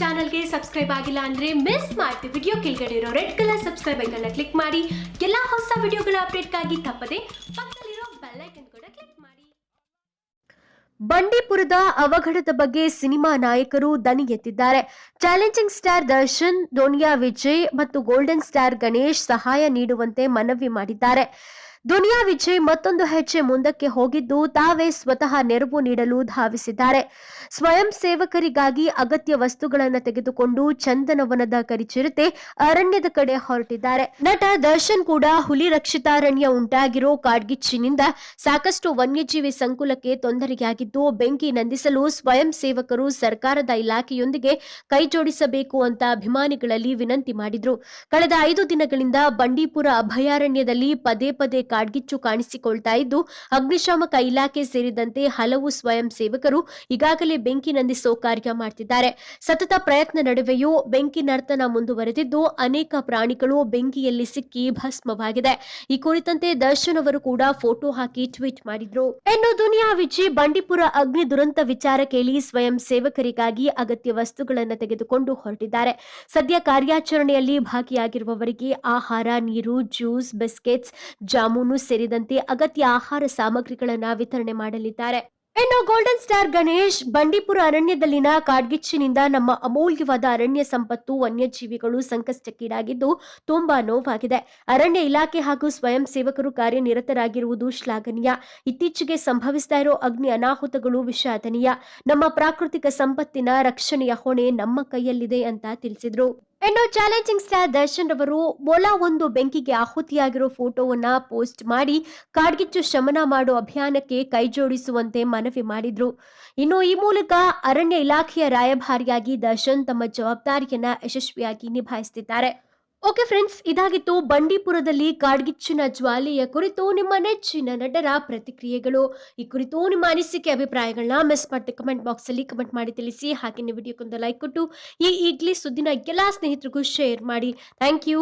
ಚಾನಲ್ಗೆ ಸಬ್ಸ್ಕ್ರೈಬ್ ಆಗಿಲ್ಲ ಅಂದ್ರೆ ಮಿಸ್ ಮಾಡ್ತೀವಿ. ವಿಡಿಯೋ ಕೆಳಗಡೆ ಇರೋ red colour subscribe icon click ಮಾಡಿ ಎಲ್ಲಾ ಹೊಸ ವಿಡಿಯೋಗಳ ಅಪ್ಡೇಟ್ಗಾಗಿ ತಪ್ಪದೆ ಪಕ್ಕದಲ್ಲಿರೋ ಬೆಲ್ ಐಕನ್ ಕೂಡ ಕ್ಲಿಕ್ ಮಾಡಿ. ಬಂಡೀಪುರದ ಅವಘಡದ ಬಗ್ಗೆ ಸಿನಿಮಾ ನಾಯಕರು ದನಿ ಎತ್ತಿದ್ದಾರೆ. ಚಾಲೆಂಜಿಂಗ್ ಸ್ಟಾರ್ ದರ್ಶನ್, ದುನಿಯಾ ವಿಜಯ್ ಮತ್ತು ಗೋಲ್ಡನ್ ಸ್ಟಾರ್ ಗಣೇಶ್ ಸಹಾಯ ನೀಡುವಂತೆ ಮನವಿ ಮಾಡಿದ್ದಾರೆ. ದುನಿಯಾ ವಿಜಯ್ ಮತ್ತೊಂದು ಹೆಜ್ಜೆ ಮುಂದಕ್ಕೆ ಹೋಗಿದ್ದು ತಾವೇ ಸ್ವತಃ ನೆರವು ನೀಡಲು ಧಾವಿಸಿದ್ದಾರೆ. ಸ್ವಯಂ ಸೇವಕರಿಗಾಗಿ ಅಗತ್ಯ ವಸ್ತುಗಳನ್ನು ತೆಗೆದುಕೊಂಡು ಚಂದನವನದ ಕರಿಚಿರತೆ ಅರಣ್ಯದ ಕಡೆ ಹೊರಟಿದ್ದಾರೆ. ನಟ ದರ್ಶನ್ ಕೂಡ ಹುಲಿ ರಕ್ಷಿತಾರಣ್ಯ ಉಂಟಾಗಿರೋ ಕಾಡ್ಗಿಚ್ಚಿನಿಂದ ಸಾಕಷ್ಟು ವನ್ಯಜೀವಿ ಸಂಕುಲಕ್ಕೆ ತೊಂದರೆಯಾಗಿದ್ದು ಬೆಂಕಿ ನಂದಿಸಲು ಸ್ವಯಂ ಸೇವಕರು ಸರ್ಕಾರದ ಇಲಾಖೆಯೊಂದಿಗೆ ಕೈಜೋಡಿಸಬೇಕು ಅಂತ ಅಭಿಮಾನಿಗಳಲ್ಲಿ ವಿನಂತಿ ಮಾಡಿದ್ರು. ಕಳೆದ 5 ದಿನಗಳಿಂದ ಬಂಡೀಪುರ ಅಭಯಾರಣ್ಯದಲ್ಲಿ ಪದೇ ಪದೇ ಕಾಡ್ಗಿಚ್ಚು ಕಾಣಿಸಿಕೊಳ್ತಾ ಇದ್ದು ಅಗ್ನಿಶಾಮಕ ಇಲಾಖೆ ಸೇರಿದಂತೆ ಹಲವು ಸ್ವಯಂ ಸೇವಕರು ಈಗಾಗಲೇ ಬೆಂಕಿ ನಂದಿಸೋ ಕಾರ್ಯ ಮಾಡ್ತಿದ್ದಾರೆ. ಸತತ ಪ್ರಯತ್ನ ನಡುವೆಯೂ ಬೆಂಕಿ ನರ್ತನ ಮುಂದುವರೆದಿದ್ದು ಅನೇಕ ಪ್ರಾಣಿಗಳು ಬೆಂಕಿಯಲ್ಲಿ ಸಿಕ್ಕಿ ಭಸ್ಮವಾಗಿದೆ. ಈ ಕುರಿತಂತೆ ದರ್ಶನ್ ಅವರು ಕೂಡ ಫೋಟೋ ಹಾಕಿ ಟ್ವೀಟ್ ಮಾಡಿದ್ರು. ಇನ್ನು ದುನಿಯಾ ವಿಜಯ್ ಬಂಡೀಪುರ ಅಗ್ನಿ ದುರಂತ ವಿಚಾರ ಕೇಳಿ ಸ್ವಯಂ ಸೇವಕರಿಗಾಗಿ ಅಗತ್ಯ ವಸ್ತುಗಳನ್ನು ತೆಗೆದುಕೊಂಡು ಹೊರಟಿದ್ದಾರೆ. ಸದ್ಯ ಕಾರ್ಯಾಚರಣೆಯಲ್ಲಿ ಭಾಗಿಯಾಗಿರುವವರಿಗೆ ಆಹಾರ, ನೀರು, ಜ್ಯೂಸ್, ಬಿಸ್ಕೆಟ್ಸ್, ಜಾಮೂನು ಸೇರಿದಂತೆ ಅಗತ್ಯ ಆಹಾರ ಸಾಮಗ್ರಿಗಳನ್ನು ವಿತರಣೆ ಮಾಡಲಿದ್ದಾರೆ. ಇನ್ನು ಗೋಲ್ಡನ್ ಸ್ಟಾರ್ ಗಣೇಶ್, ಬಂಡೀಪುರ ಅರಣ್ಯದಲ್ಲಿನ ಕಾಡ್ಗಿಚ್ಚಿನಿಂದ ನಮ್ಮ ಅಮೂಲ್ಯವಾದ ಅರಣ್ಯ ಸಂಪತ್ತು, ವನ್ಯಜೀವಿಗಳು ಸಂಕಷ್ಟಕ್ಕೀಡಾಗಿದ್ದು ತುಂಬಾ ನೋವಾಗಿದೆ. ಅರಣ್ಯ ಇಲಾಖೆ ಹಾಗೂ ಸ್ವಯಂ ಸೇವಕರು ಕಾರ್ಯನಿರತರಾಗಿರುವುದು ಶ್ಲಾಘನೀಯ. ಇತ್ತೀಚೆಗೆ ಸಂಭವಿಸ್ತಾ ಇರೋ ಅಗ್ನಿ ಅನಾಹುತಗಳು ವಿಷಾದನೀಯ. ನಮ್ಮ ಪ್ರಾಕೃತಿಕ ಸಂಪತ್ತಿನ ರಕ್ಷಣೆಯ ಹೊಣೆ ನಮ್ಮ ಕೈಯಲ್ಲಿದೆ ಅಂತ ತಿಳಿಸಿದ್ರು. ಇನ್ನು ಚಾಲೆಂಜಿಂಗ್ ಸ್ಟಾರ್ ದರ್ಶನ್ ಅವರು ಮೊಲ ಒಂದು ಬೆಂಕಿಗೆ ಆಹುತಿಯಾಗಿರೋ ಫೋಟೋವನ್ನ ಪೋಸ್ಟ್ ಮಾಡಿ ಕಾಡ್ಗಿಚ್ಚು ಶಮನ ಮಾಡೋ ಅಭಿಯಾನಕ್ಕೆ ಕೈಜೋಡಿಸುವಂತೆ ಮನವಿ ಮಾಡಿದ್ರು. ಇನ್ನು ಈ ಮೂಲಕ ಅರಣ್ಯ ಇಲಾಖೆಯ ರಾಯಭಾರಿಯಾಗಿ ದರ್ಶನ್ ತಮ್ಮ ಜವಾಬ್ದಾರಿಯನ್ನ ಯಶಸ್ವಿಯಾಗಿ ನಿಭಾಯಿಸುತ್ತಿದ್ದಾರೆ. ಓಕೆ ಫ್ರೆಂಡ್ಸ್, ಇದಾಗಿತ್ತು ಬಂಡೀಪುರದಲ್ಲಿ ಕಾಡ್ಗಿಚ್ಚಿನ ಜ್ವಾಲೆಯ ಕುರಿತು ನಿಮ್ಮ ನೆಚ್ಚಿನ ನಟರ ಪ್ರತಿಕ್ರಿಯೆಗಳು. ಈ ಕುರಿತು ನಿಮ್ಮ ಅನಿಸಿಕೆ, ಅಭಿಪ್ರಾಯಗಳನ್ನ ಮಿಸ್ ಮಾಡದೆ ಕಮೆಂಟ್ ಬಾಕ್ಸ್ ಅಲ್ಲಿ ಕಮೆಂಟ್ ಮಾಡಿ ತಿಳಿಸಿ. ಹಾಗೆ ವಿಡಿಯೋಕ್ಕೊಂದು ಲೈಕ್ ಕೊಟ್ಟು ಈ ಈಗಲೇ ಸುದ್ದಿನ ಎಲ್ಲಾ ಸ್ನೇಹಿತರಿಗೂ ಶೇರ್ ಮಾಡಿ. Thank you.